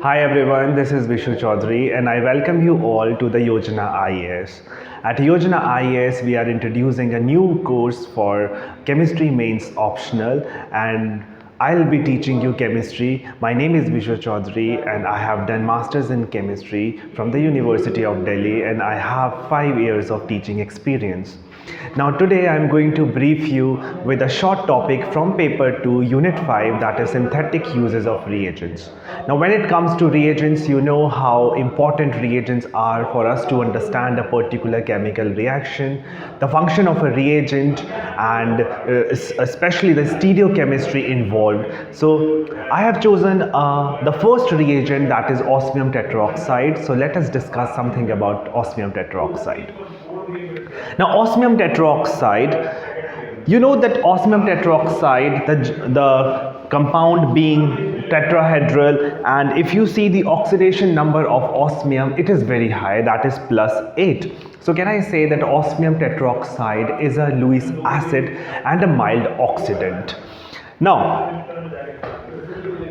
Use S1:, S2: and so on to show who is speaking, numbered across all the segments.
S1: Hi everyone, this is Vishu Chaudhary and I welcome you all to the Yojana IAS. At Yojana IAS, we are introducing a new course for Chemistry Mains Optional and I'll be teaching you chemistry. My name is Vishu Chaudhary and I have done Masters in Chemistry from the University of Delhi and I have 5 years of teaching experience. Now today I am going to brief you with a short topic from paper 2 unit 5, that is synthetic uses of reagents. Now when it comes to reagents, you know how important reagents are for us to understand a particular chemical reaction, the function of a reagent and especially the stereochemistry involved. So I have chosen the first reagent, that is osmium tetroxide. So let us discuss something about osmium tetroxide. Now osmium tetroxide, you know that osmium tetroxide, the compound being tetrahedral, and if you see the oxidation number of osmium, it is very high, that is +8. So can I say that osmium tetroxide is a Lewis acid and a mild oxidant. Now,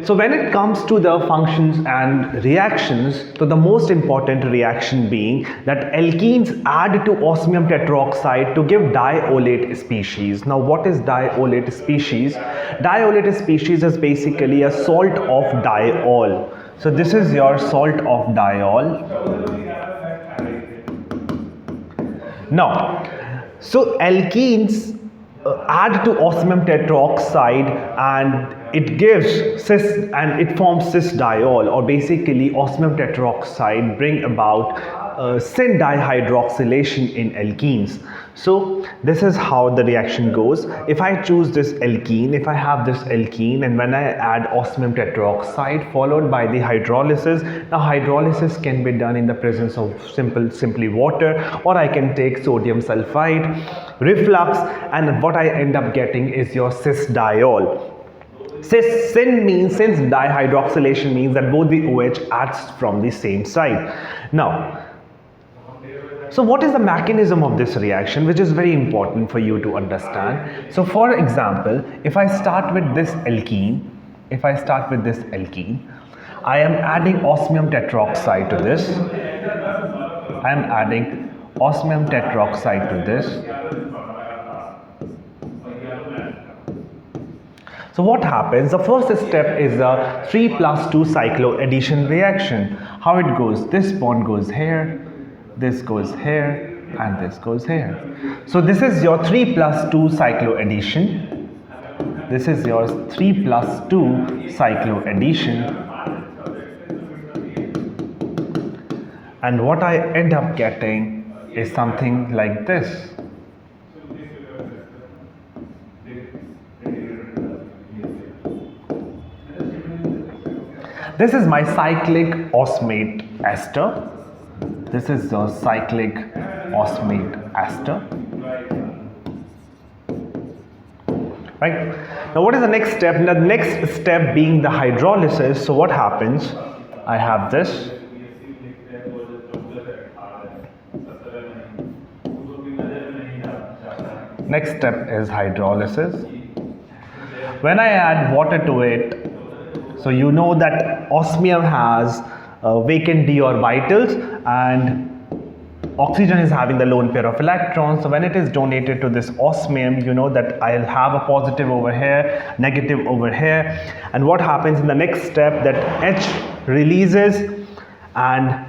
S1: so when it comes to the functions and reactions, so the most important reaction being that alkenes add to osmium tetroxide to give diolate species. Now what is diolate species? Diolate species is basically a salt of diol. So this is your salt of diol. Now, so alkenes add to osmium tetroxide and it gives cis and it forms cis diol, or basically osmium tetroxide bring about syn dihydroxylation in alkenes. So this is how the reaction goes. If I choose this alkene, if I have this alkene and when I add osmium tetroxide followed by the hydrolysis, now hydrolysis can be done in the presence of simply water, or I can take sodium sulfide, reflux, and what I end up getting is your cis diol. Syn means, since dihydroxylation means that both the OH acts from the same side. Now, so what is the mechanism of this reaction, which is very important for you to understand. So for example, if I start with this alkene, I am adding osmium tetroxide to this. I am adding osmium tetroxide to this. So what happens? The first step is a 3+2 cycloaddition reaction. How it goes? This bond goes here, this goes here, and this goes here. So this is your 3+2 cycloaddition. This is your 3+2 cycloaddition. And what I end up getting is something like this. This is my cyclic osmate ester. This is the cyclic osmate ester. Right? Now what is the next step? The next step being the hydrolysis. So what happens? I have this. Next step is hydrolysis. When I add water to it, so you know that osmium has vacant d orbitals and oxygen is having the lone pair of electrons. So when it is donated to this osmium, you know that I'll have a positive over here, negative over here. And what happens in the next step, that H releases, and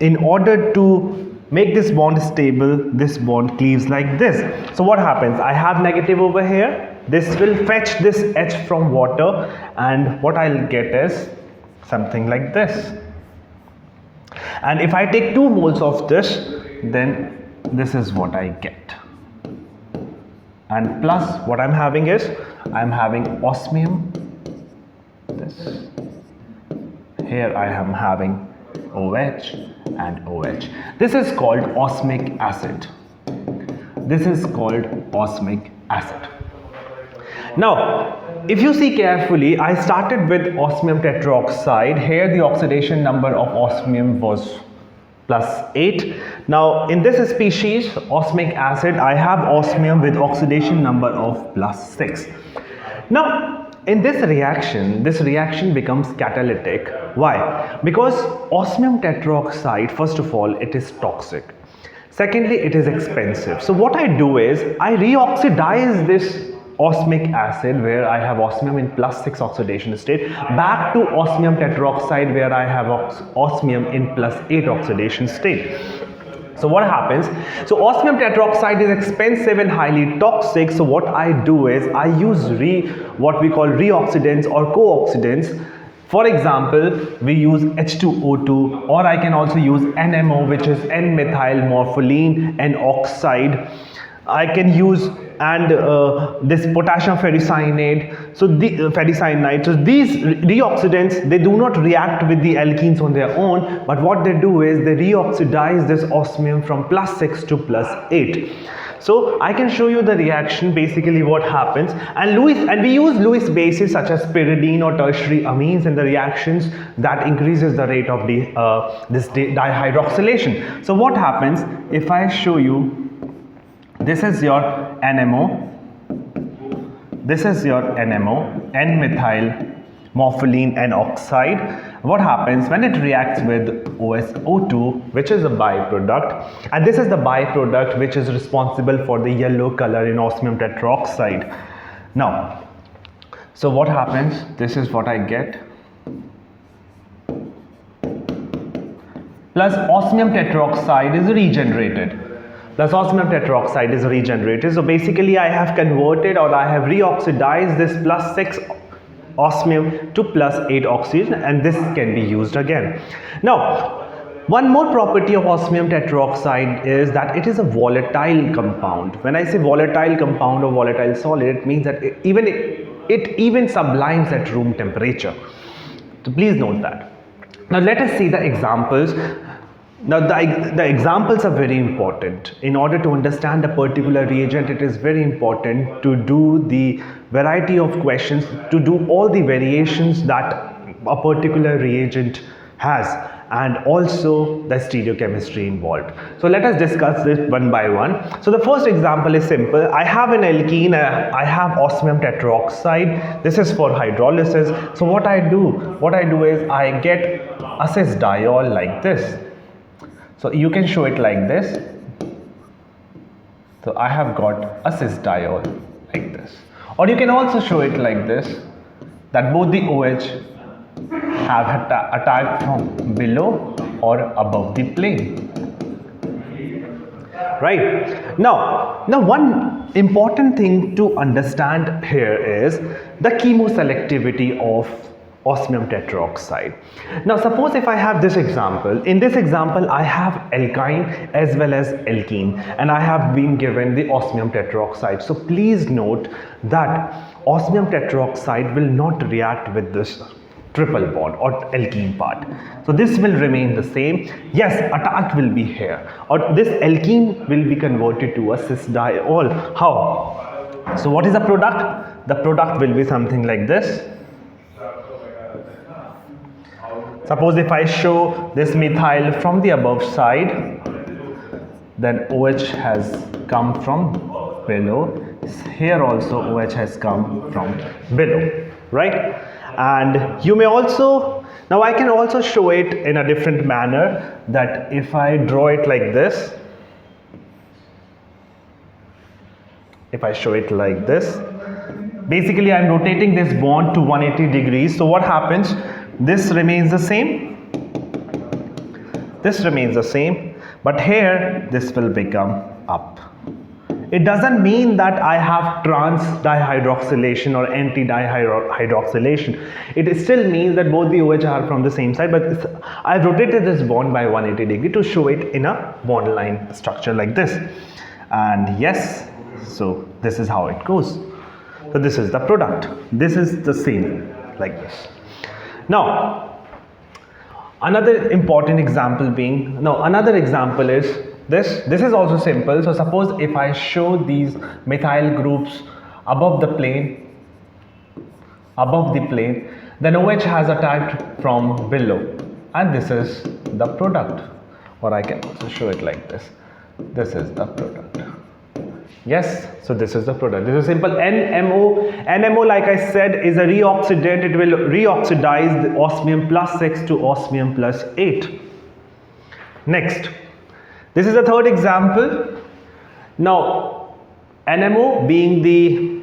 S1: in order to make this bond stable, this bond cleaves like this. So what happens? I have negative over here. This will fetch this H from water, and what I'll get is something like this. And if I take 2 moles of this, then this is what I get. And plus what I'm having is, I'm having osmium, this. Here I am having OH and OH. This is called osmic acid. This is called osmic acid. Now, if you see carefully, I started with osmium tetroxide. Here the oxidation number of osmium was +8. Now in this species, osmic acid, I have osmium with oxidation number of +6. Now in this reaction becomes catalytic Why? Because osmium tetroxide, first of all, it is toxic. Secondly, it is expensive. So what I do is I reoxidize this osmic acid where I have osmium in +6 oxidation state back to osmium tetroxide where I have osmium in +8 oxidation state. So what happens? So osmium tetroxide is expensive and highly toxic. So what I do is I use what we call reoxidants or co-oxidants. For example, we use H2O2, or I can also use NMO, which is N-methyl morpholine and oxide. I can use this potassium ferricyanide, so ferricyanide. So these reoxidants, they do not react with the alkenes on their own, but what they do is they reoxidize this osmium from +6 to +8. So I can show you the reaction, basically what happens, and we use Lewis bases such as pyridine or tertiary amines in the reactions that increases the rate of this dihydroxylation. So what happens if I show you? This is your NMO, this is your NMO, N-methyl morpholine and oxide. What happens when it reacts with OSO2, which is a byproduct, and this is the byproduct which is responsible for the yellow color in osmium tetroxide. Now, so what happens? This is what I get. Plus osmium tetroxide is regenerated. So basically I have converted, or I have reoxidized this +6 osmium to +8 oxygen, and this can be used again. Now, one more property of osmium tetroxide is that it is a volatile compound. When I say volatile compound or volatile solid, it means that it even sublimes at room temperature. So please note that. Now let us see the examples. Now the examples are very important. In order to understand a particular reagent, it is very important to do the variety of questions, to do all the variations that a particular reagent has, and also the stereochemistry involved. So let us discuss this one by one. So the first example is simple. I have an alkene, I have osmium tetroxide. This is for hydrolysis. So what I do is I get a cis diol like this. So you can show it like this. So I have got a cis diol like this. Or you can also show it like this, that both the OH have attacked from below or above the plane. Right. Now one important thing to understand here is the chemoselectivity of osmium tetroxide. Now suppose if I have this example. In this example I have alkyne as well as alkene, and I have been given the osmium tetroxide. So please note that osmium tetroxide will not react with this triple bond or alkene part. So this will remain the same. Yes, attack will be here, or this alkene will be converted to a cis diol. How? So what is the product? The product will be something like this. Suppose if I show this methyl from the above side, then OH has come from below. Here also OH has come from below, right? And you may also, now I can also show it in a different manner, that if I draw it like this, if I show it like this, basically I'm rotating this bond to 180 degrees. So what happens? This remains the same, this remains the same, but here this will become up. It doesn't mean that I have trans dihydroxylation or anti dihydroxylation. It still means that both the OH are from the same side, but I've rotated this bond by 180 degree to show it in a bond line structure like this. And yes, so this is how it goes. So this is the product. This is the same like this. Now, another important example being, another example is this. This is also simple. So suppose if I show these methyl groups above the plane, then OH has attacked from below, and this is the product. Or I can also show it like this. This is the product. Yes, so this is the product. This is simple. NMO. NMO, like I said, is a reoxidant. It will reoxidize the osmium plus 6 to osmium plus 8. Next, this is the third example. Now, NMO being the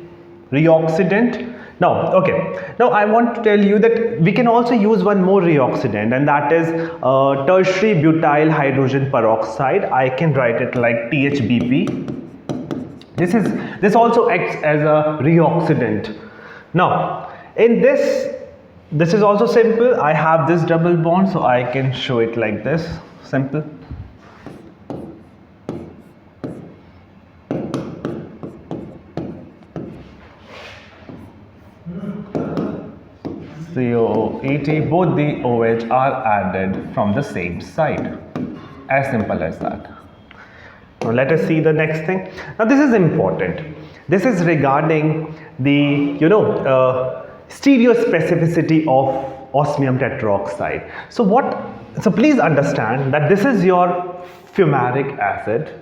S1: reoxidant. Now, okay. Now, I want to tell you that we can also use one more reoxidant, and that is tertiary butyl hydrogen peroxide. I can write it like THBP. This also acts as a reoxidant. Now, in this is also simple. I have this double bond, so I can show it like this. Simple. COOET, both the OH are added from the same side. As simple as that. Now let us see the next thing. Now this is important. This is regarding the stereospecificity of osmium tetroxide. So please understand that this is your fumaric acid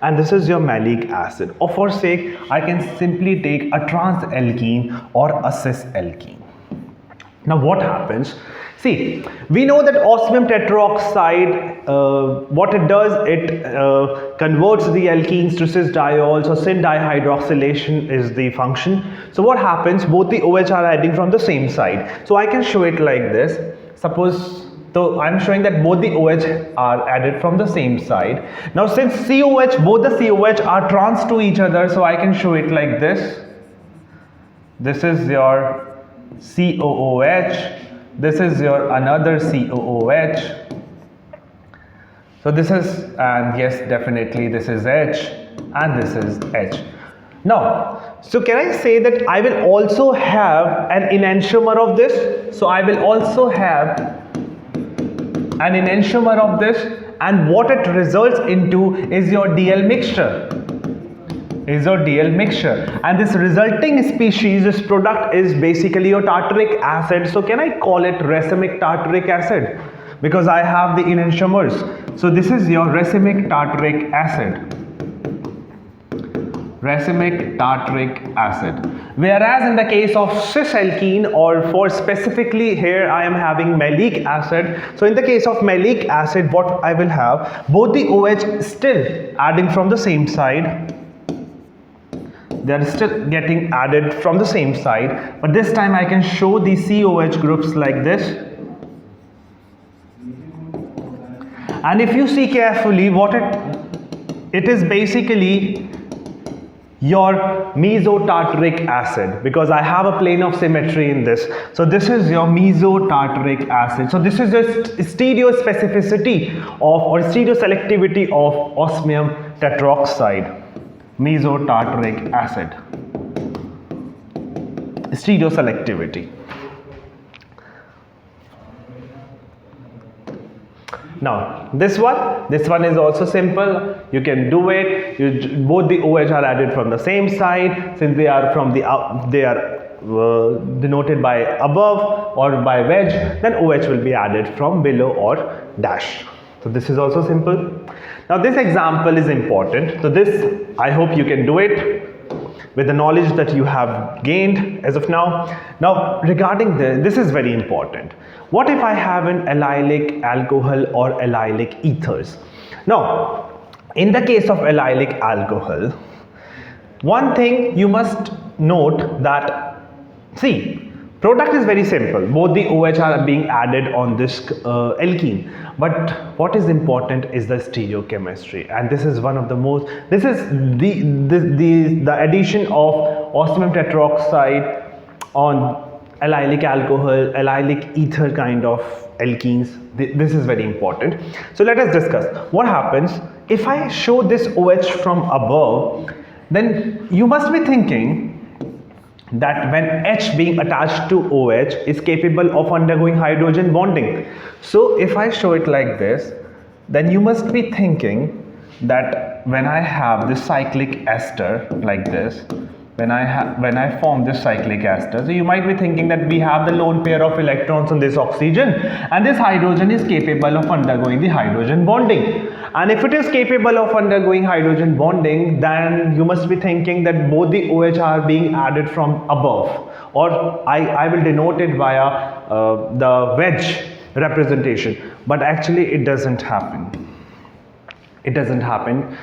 S1: and this is your malic acid. Or for sake, I can simply take a trans alkene or a cis alkene. Now what happens? See, we know that osmium tetroxide, what it does, it converts the alkenes to cis diols, so syn dihydroxylation is the function. So what happens? Both the OH are adding from the same side. So I can show it like this. Suppose, so I'm showing that both the OH are added from the same side. Now since COH, both the COH are trans to each other, so I can show it like this. This is your COOH. This is your another COOH. So this is, and yes, definitely this is H and this is H. Now, so can I say that I will also have an enantiomer of this? So I will also have an enantiomer of this, and what it results into is your DL mixture. And this resulting species, this product is basically your tartaric acid. So can I call it racemic tartaric acid? Because I have the enantiomers. So this is your racemic tartaric acid. Whereas in the case of cis alkene, or for specifically here I am having malic acid. So in the case of malic acid, what I will have, both the OH still adding from the same side. They are still getting added from the same side, but this time I can show the COH groups like this. And if you see carefully, what it is basically your mesotartaric acid, because I have a plane of symmetry in this. So this is your mesotartaric acid. So this is the stereospecificity of, or stereoselectivity of osmium tetroxide. Mesotartaric acid, stereoselectivity. Now this one is also simple. You can do it. Both the OH are added from the same side. Since they are from the denoted by above or by wedge, then OH will be added from below or dash. So this is also simple. Now this example is important. So this, I hope you can do it with the knowledge that you have gained as of now. Now regarding this is very important. What if I have an allylic alcohol or allylic ethers? Now in the case of allylic alcohol, one thing you must note that, see, product is very simple. Both the OH are being added on this alkene. But what is important is the stereochemistry, and this is one of the most. This is the addition of osmium tetroxide on allylic alcohol, allylic ether kind of alkenes. This is very important. So let us discuss what happens if I show this OH from above. Then you must be thinking that when H being attached to OH is capable of undergoing hydrogen bonding. So if I show it like this, then you must be thinking that when I have this cyclic ester like this, when I form this cyclic ester. So you might be thinking that we have the lone pair of electrons on this oxygen, and this hydrogen is capable of undergoing the hydrogen bonding. And if it is capable of undergoing hydrogen bonding, then you must be thinking that both the OH are being added from above, or I will denote it via the wedge representation, but actually it doesn't happen. It doesn't happen.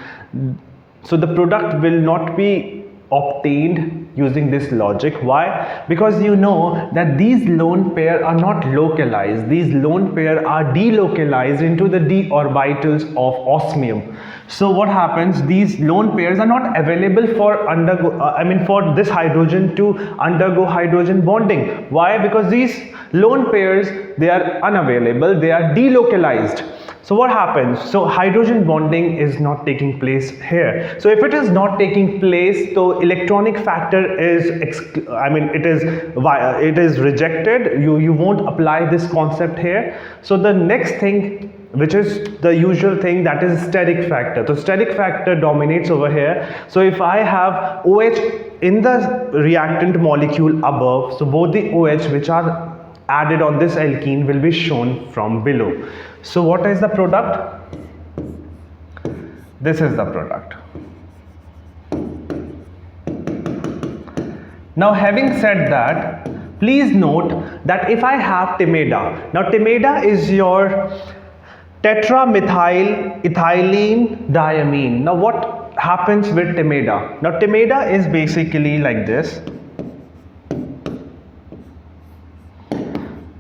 S1: So the product will not be obtained using this logic. Why? Because you know that these lone pair are not localized. These lone pair are delocalized into the d orbitals of osmium. So what happens? These lone pairs are not available for for this hydrogen to undergo hydrogen bonding. Why? Because these lone pairs, they are unavailable, they are delocalized. So what happens? So hydrogen bonding is not taking place here. So if it is not taking place, so electronic factor is it is rejected. You won't apply this concept here. So the next thing, which is the usual thing, that is steric factor. So steric factor dominates over here. So if I have OH in the reactant molecule above, so both the OH which are added on this alkene will be shown from below. So what is the product? This is the product. Now having said that, please note that if I have timeda, now timeda is your tetramethyl ethylene diamine. Now what happens with timeda? Now timeda is basically like this.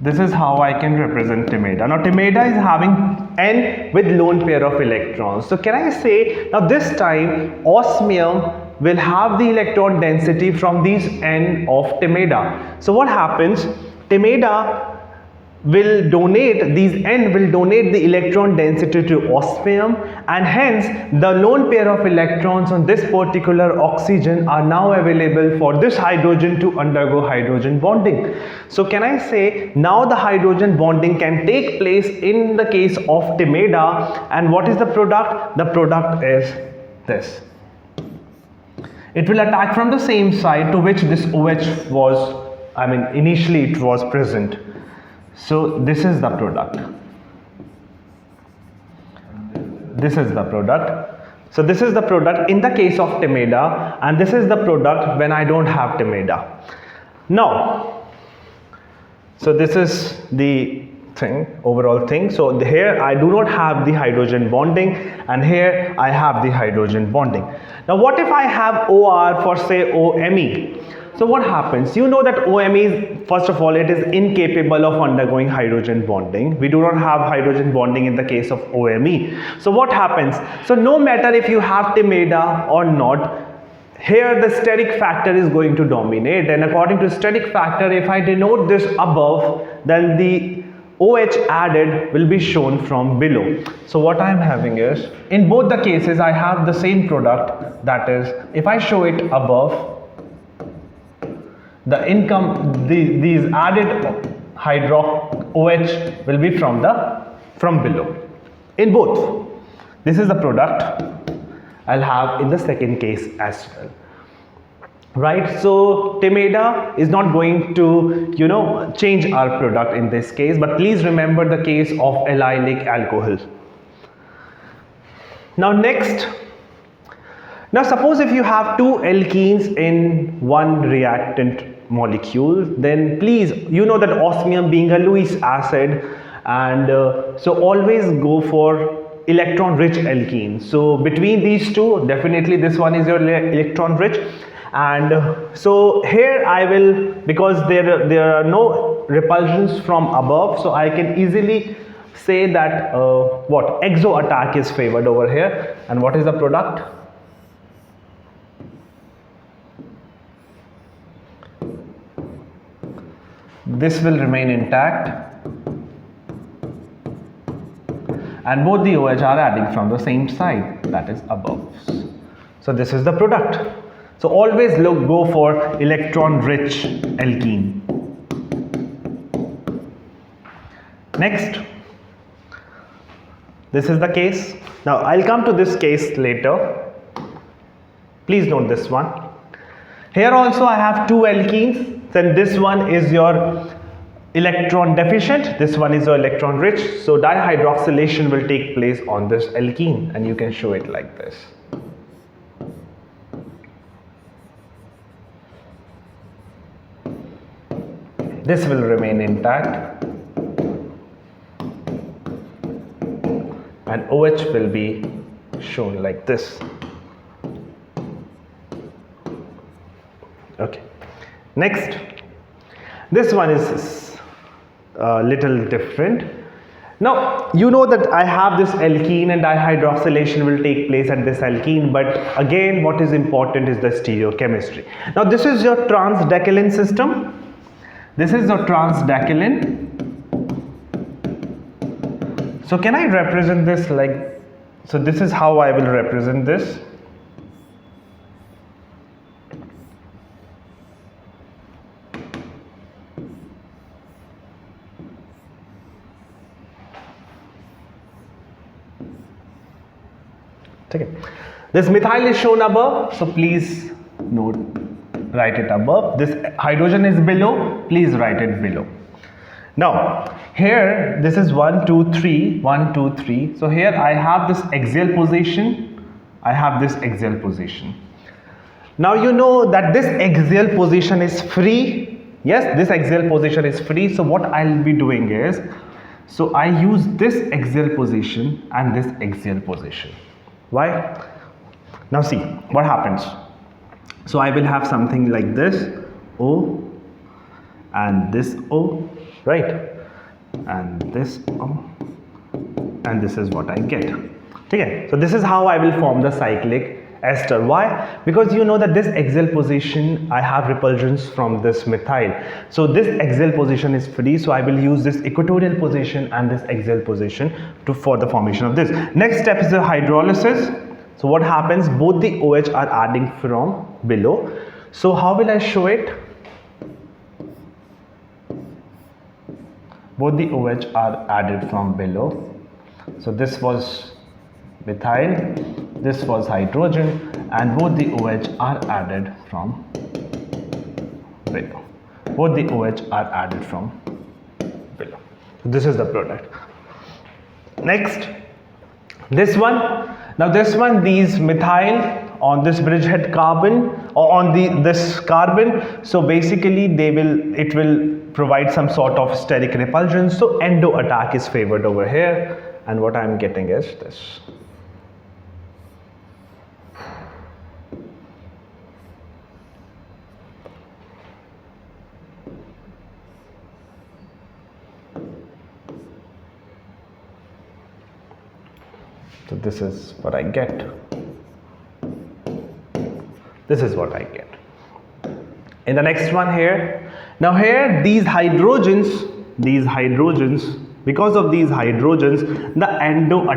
S1: This is how I can represent timeda. Now timeda is having N with lone pair of electrons. So can I say, now this time osmium will have the electron density from these N of timeda. So what happens? Timeda will donate, these N will donate the electron density to osmium, and hence the lone pair of electrons on this particular oxygen are now available for this hydrogen to undergo hydrogen bonding. So can I say now the hydrogen bonding can take place in the case of timeda, and what is the product? The product is this. It will attack from the same side to which this OH was, initially it was present. So this is the product. This is the product. So this is the product in the case of timeda, and this is the product when I don't have timeda. Now, so this is the thing, overall thing. So here I do not have the hydrogen bonding, and here I have the hydrogen bonding. Now what if I have OR for say OMe? So what happens? You know that OMe is, first of all, it is incapable of undergoing hydrogen bonding. We do not have hydrogen bonding in the case of OMe. So what happens? So no matter if you have timeda or not, here the steric factor is going to dominate, and according to steric factor, if I denote this above, then the OH added will be shown from below. So what I am having is, in both the cases I have the same product, that is, if I show it above, the these added hydro OH will be from below. In both, this is the product I'll have in the second case as well. Right, so timeda is not going to change our product in this case, but please remember the case of allylic alcohol. Now next, now suppose if you have two alkenes in one reactant molecule, then please, you know that osmium being a Lewis acid, and so always go for electron rich alkene. So between these two, definitely this one is your electron rich. And so here I will, because there are no repulsions from above, so I can easily say that exo attack is favored over here. And what is the product? This will remain intact, and both the OH are adding from the same side, that is above. So this is the product. So always go for electron rich alkene. Next, this is the case. Now I'll come to this case later. Please note this one. Here also I have two alkenes, then this one is your electron deficient, this one is your electron rich, so dihydroxylation will take place on this alkene, and you can show it like this. This will remain intact and OH will be shown like this. Okay, next, this one is a little different. Now you know that I have this alkene and dihydroxylation will take place at this alkene, but again what is important is the stereochemistry. Now this is your trans-decalin system. This is your trans-decalin. So can I represent this like, so this is how I will represent this. Okay. This methyl is shown above, so please note, write it above. This hydrogen is below, please write it below. Now here this is 1 2 3 1 2 3, so here I have this axial position, I have this axial position. Now you know that this axial position is free. Yes, this axial position is free, so what I'll be doing is, so I use this axial position and this axial position. Why? Now see what happens. So I will have something like this, O and this O, right? And this O, and this is what I get. Okay, so this is how I will form the cyclic ester. Why? Because you know that this axial position, I have repulsions from this methyl. So this axial position is free, so I will use this equatorial position and this axial position for the formation of this. Next step is the hydrolysis. So what happens? Both the OH are adding from below. So how will I show it? Both the OH are added from below. So this was methyl, this was hydrogen, and both the OH are added from below. Both the OH are added from below. So this is the product. Next, this one. Now this one, these methyl on this bridgehead carbon or on this carbon, so basically it will provide some sort of steric repulsion, so endo attack is favored over here, and what I am getting is this. So this is what I get. This is what I get. In the next one here, now here these hydrogens, because of these hydrogens, the endo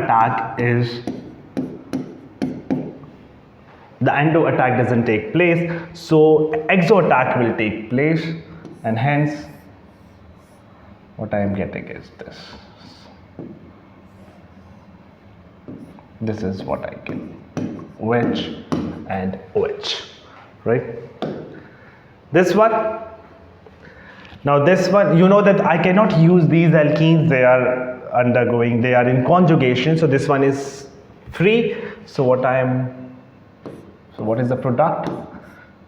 S1: attack doesn't take place, so exo attack will take place, and hence what I am getting is this. This is what I get, OH and OH, right? This one, now this one, you know that I cannot use these alkenes, they are in conjugation, so this one is free. So what is the product?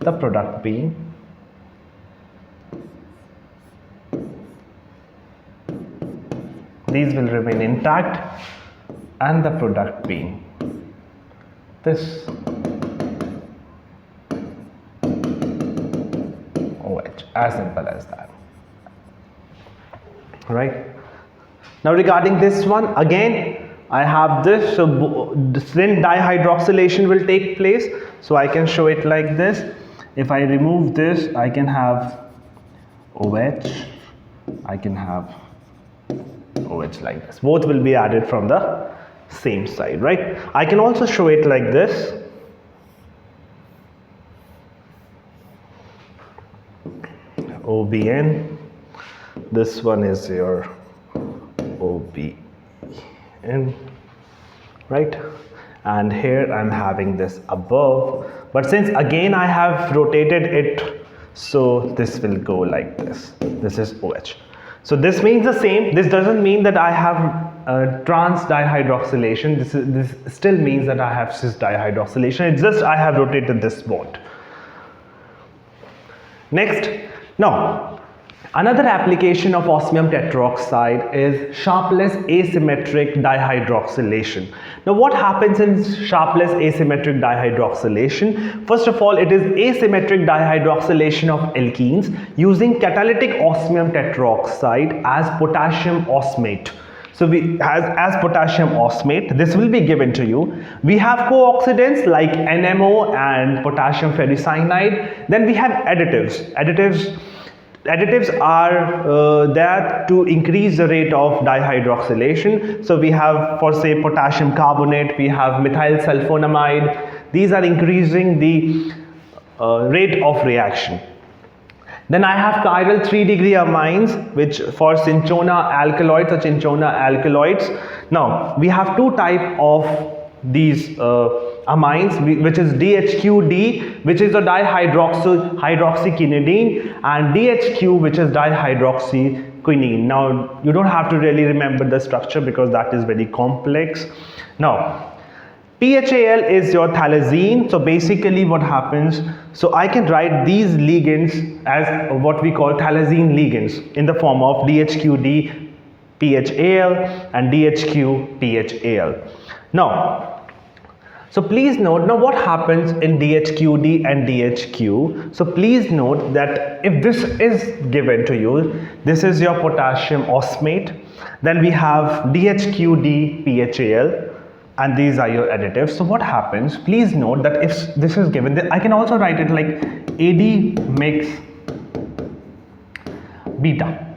S1: The product being these will remain intact, and the product being this OH, as simple as that. Right? Now regarding this one, again I have this, so then dihydroxylation will take place, so I can show it like this. If I remove this, I can have OH, I can have OH like this. Both will be added from the same side, right? I can also show it like this. OBN, this one is your OBN, right? and here I'm having this above, but since again I have rotated it, so this will go like this. This is OH. So this means the same. This doesn't mean that I have trans dihydroxylation. This still means that I have cis dihydroxylation. It's just I have rotated this bond. Next, now another application of osmium tetroxide is sharpless asymmetric dihydroxylation. Now what happens in sharpless asymmetric dihydroxylation? First of all, it is asymmetric dihydroxylation of alkenes using catalytic osmium tetroxide as potassium osmate. So as potassium osmate, this will be given to you. We have co-oxidants like NMO and potassium ferricyanide. Then we have additives. Additives are there to increase the rate of dihydroxylation. So we have, for say, potassium carbonate, we have methyl sulfonamide. These are increasing the rate of reaction. Then I have chiral 3-degree amines, which for cinchona alkaloids or cinchona alkaloids. Now we have two types of these amines, which is DHQD, which is a dihydroxyquinidine, and DHQ, which is dihydroxyquinine. Now you don't have to really remember the structure because that is very complex. Now PHAL is your thalazine. So basically what happens, so I can write these ligands as what we call thalazine ligands in the form of DHQD PHAL and DHQ PHAL. Now, so please note, now what happens in DHQD and DHQ? So please note that if this is given to you, this is your potassium osmate, then we have DHQD PHAL, and these are your additives. So what happens? Please note that if this is given, I can also write it like AD mix beta,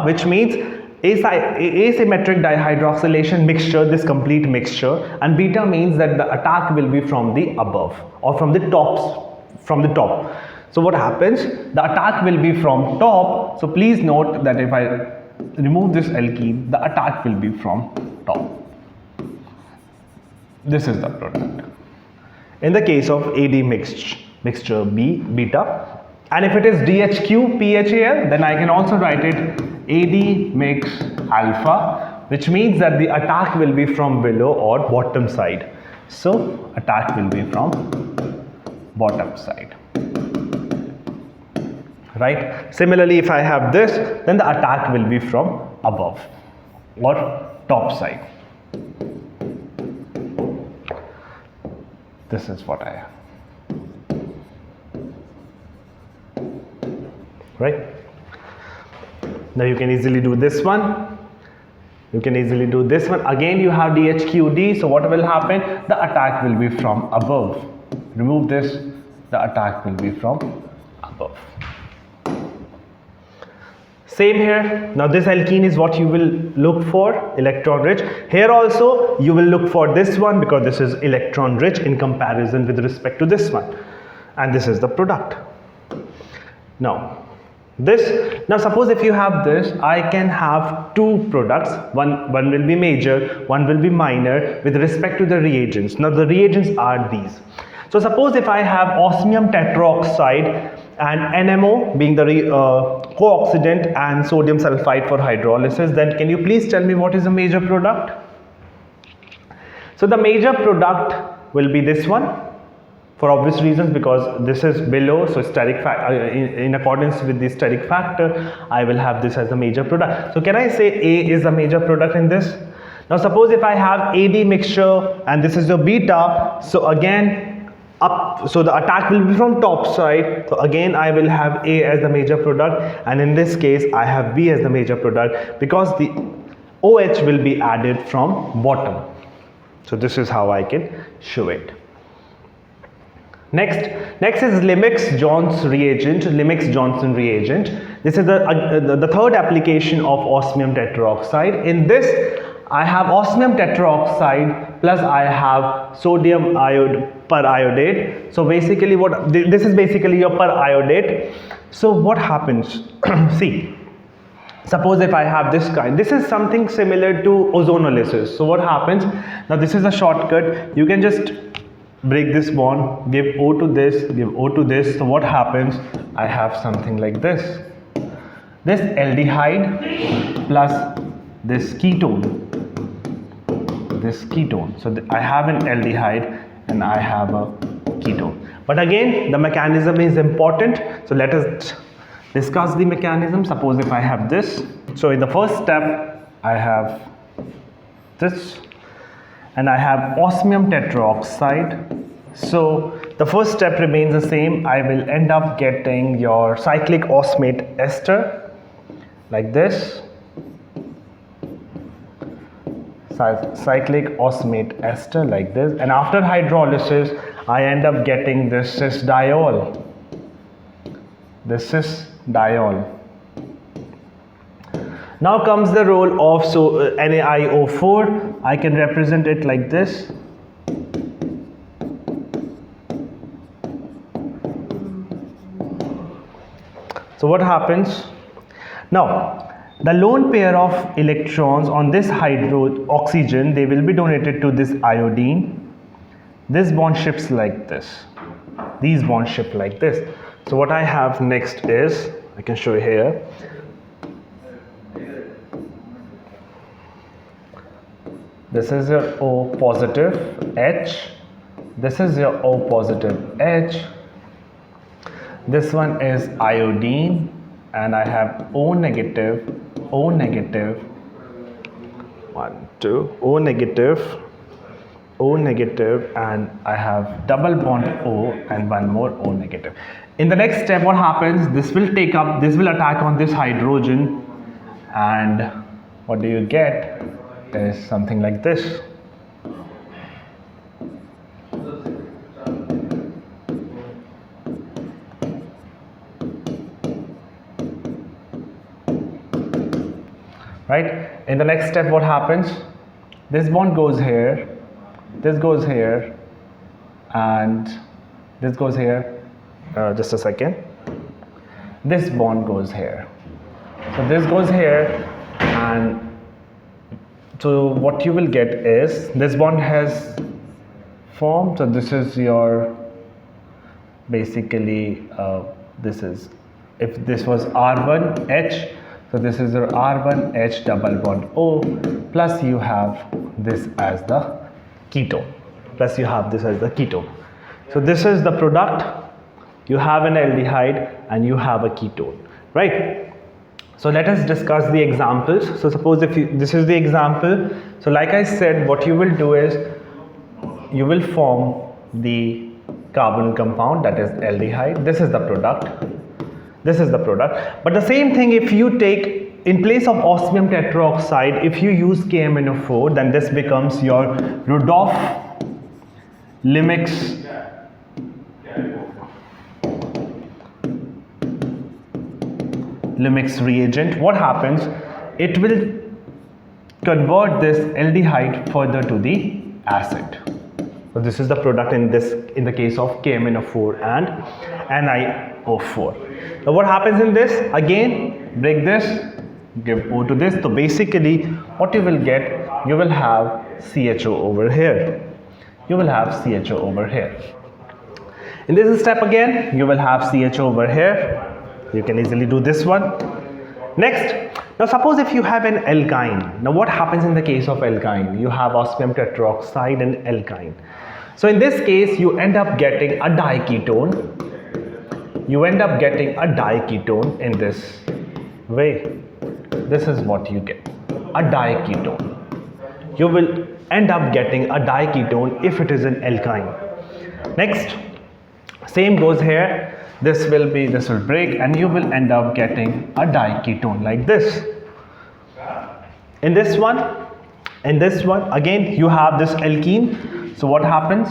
S1: which means asymmetric dihydroxylation mixture, this complete mixture, and beta means that the attack will be from the above or from the top. So what happens? The attack will be from top. So please note that if I remove this alkene, the attack will be from top. This is the product in the case of AD mixture beta, and if it is DHQ PHAL, then I can also write it AD mix alpha, which means that the attack will be from below or bottom side. So attack will be from bottom side, right? Similarly, if I have this, then the attack will be from above or top side. This is what I have, right? Now you can easily do this one. Again, you have DHQD. So what will happen? The attack will be from above. Remove this, the attack will be from above. Same here. Now this alkene is what you will look for, electron rich. Here also you will look for this one because this is electron rich in comparison with respect to this one. And this is the product. Now suppose if you have this, I can have two products. One will be major, one will be minor with respect to the reagents. Now the reagents are these. So suppose if I have osmium tetroxide and NMO being the co-oxidant and sodium sulfide for hydrolysis, then can you please tell me what is the major product? So the major product will be this one, for obvious reasons, because this is below, so steric in accordance with the steric factor, I will have this as a major product. So can I say A is a major product in this? Now suppose if I have AD mixture and this is the beta, so again so the attack will be from top side. So again I will have A as the major product, and in this case I have B as the major product because the OH will be added from bottom. So this is how I can show it. Next is Limix-Johnson reagent. This is the third application of osmium tetroxide. In this, I have osmium tetroxide plus I have sodium periodate. So basically, this is basically your periodate. So what happens? See, Suppose if I have this kind, this is something similar to ozonolysis. So what happens, now this is a shortcut, you can just break this bond, give O to this, give O to this. So what happens, I have something like this aldehyde plus this ketone, so I have an aldehyde and I have a ketone. But again, the mechanism is important, so let us discuss the mechanism. Suppose if I have this, so in the first step I have this and I have osmium tetroxide. So the first step remains the same. I will end up getting your cyclic osmate ester like this, cyclic osmate ester like this, and after hydrolysis I end up getting this cis-diol. Now comes the role of NaIO4. I can represent it like this. So what happens? Now, the lone pair of electrons on this oxygen, they will be donated to this iodine. This bond shifts like this. These bonds shift like this. So what I have next is, I can show you here. This is your O positive H. This is your O positive H. This one is iodine, and I have O negative, O negative, 1, 2, O negative, O negative, and I have double bond O and one more O negative. In the next step, what happens? This will attack on this hydrogen, and what do you get is something like this. Right? In the next step, what happens? This bond goes here, this goes here, and this goes here. Just a second. This bond goes here. So this goes here, and so what you will get is this bond has formed. So this is your basically this is, if this was R1H, so this is your R1H double bond O, plus you have this as the ketone. So this is the product. You have an aldehyde and you have a ketone, right? So let us discuss the examples. So suppose this is the example. So like I said, what you will do is you will form the carbon compound, that is aldehyde. This is the product. But the same thing, if you take, in place of osmium tetroxide, if you use KMnO4, then this becomes your Rudolph-Limix reagent. What happens? It will convert this aldehyde further to the acid. So this is the product in the case of KMnO4 and NiO4. Now what happens in this? Again, break this, give O to this. So basically what you will get, you will have CHO over here. In this step again, you will have CHO over here. You can easily do this one. Next, now suppose if you have an alkyne. Now what happens in the case of alkyne? You have osmium tetroxide and alkyne. So in this case, you end up getting a diketone. In this way. This is what you get, a diketone. You will end up getting a diketone if it is an alkyne. Next, same goes here. This will break and you will end up getting a diketone like this. In this one, again you have this alkene. So what happens?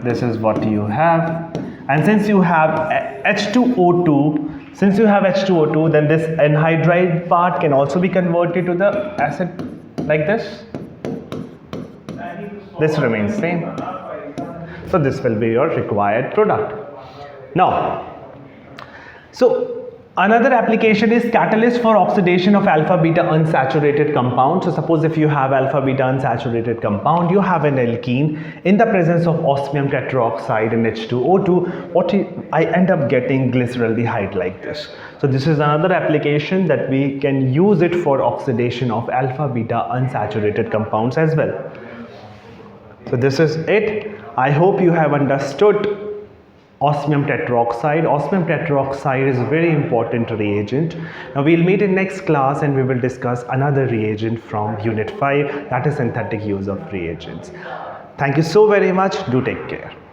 S1: This is what you have. And since you have H2O2, then this anhydride part can also be converted to the acid like this. This remains same. So this will be your required product. Now, So another application is catalyst for oxidation of alpha beta unsaturated compound. So suppose if you have alpha beta unsaturated compound, you have an alkene in the presence of osmium tetroxide and H2O2, I end up getting glyceraldehyde like this. So this is another application that we can use it for oxidation of alpha beta unsaturated compounds as well. So this is it. I hope you have understood osmium tetroxide. Osmium tetroxide is a very important reagent. Now we'll meet in next class and we will discuss another reagent from unit 5, that is synthetic use of reagents. Thank you so very much. Do take care.